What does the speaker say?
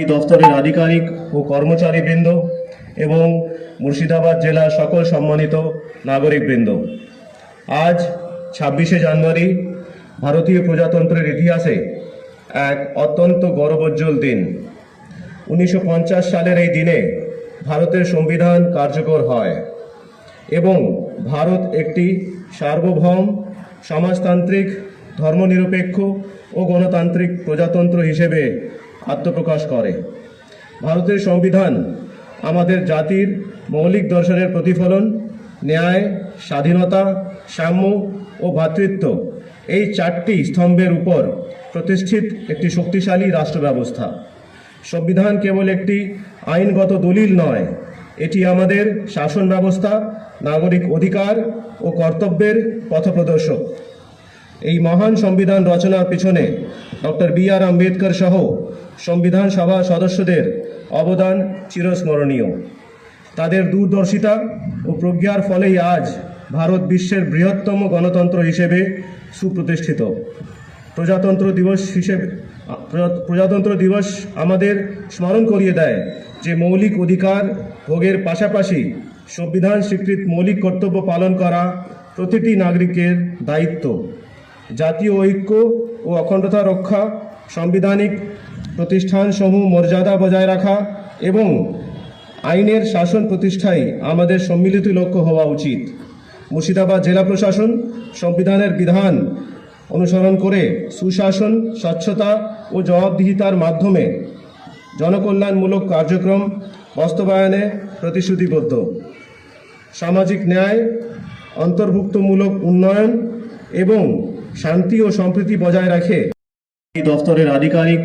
দফতরের আধিকারিক ও কর্মচারীবৃন্দ এবং মুর্শিদাবাদ জেলার সকল সম্মানিত নাগরিকবৃন্দ, আজ ২৬শে জানুয়ারি ভারতীয় প্রজাতন্ত্রের ইতিহাসে এক অত্যন্ত গৌরবোজ্জ্বল দিন। ১৯৫০ সালের এই দিনে ভারতের সংবিধান কার্যকর হয় এবং ভারত একটি সার্বভৌম সমাজতান্ত্রিক, ধর্মনিরপেক্ষ ও গণতান্ত্রিক প্রজাতন্ত্র হিসেবে আত্মপ্রকাশ করে। ভারতের সংবিধান আমাদের জাতির মৌলিক দর্শনের প্রতিফলন। ন্যায়, স্বাধীনতা, সাম্য ও ভ্রাতৃত্ব এই চারটি স্তম্ভের উপর প্রতিষ্ঠিত একটি শক্তিশালী রাষ্ট্র ব্যবস্থা। সংবিধান কেবল একটি আইনগত দলিল নয়, এটি আমাদের শাসন ব্যবস্থা, নাগরিক অধিকার ও কর্তব্যের পথপ্রদর্শক। এই মহান সংবিধান রচনার পিছনে ডক্টর বি.আর. আম্বেদকর সহ সংবিধান সভা সদস্যদের অবদান চিরস্মরণীয়। তাদের দূরদর্শিতা ও প্রজ্ঞার ফলেই আজ ভারত বিশ্বের বৃহত্তম গণতন্ত্র হিসেবে সুপ্রতিষ্ঠিত। প্রজাতন্ত্র দিবস আমাদের স্মরণ করিয়ে দেয় যে মৌলিক অধিকার ভোগের পাশাপাশি সংবিধান স্বীকৃত মৌলিক কর্তব্য পালন করা প্রতিটি নাগরিকের দায়িত্ব। জাতীয় ঐক্য ও অখণ্ডতা রক্ষা, সাংবিধানিক প্রতিষ্ঠানসমূহ মর্যাদা বজায় রাখা এবং আইনের শাসন প্রতিষ্ঠাই আমাদের সম্মিলিত লক্ষ্য হওয়া উচিত। মুর্শিদাবাদ জেলা প্রশাসন সংবিধানের বিধান অনুসরণ করে সুশাসন, স্বচ্ছতা ও জবাবদিহিতার মাধ্যমে জনকল্যাণমূলক কার্যক্রম বাস্তবায়নে প্রতিশ্রুতিবদ্ধ। সামাজিক ন্যায়, অন্তর্ভুক্তমূলক উন্নয়ন এবং শান্তি ও সম্প্রীতি বজায় রাখে। এই দফতরের আধিকারিক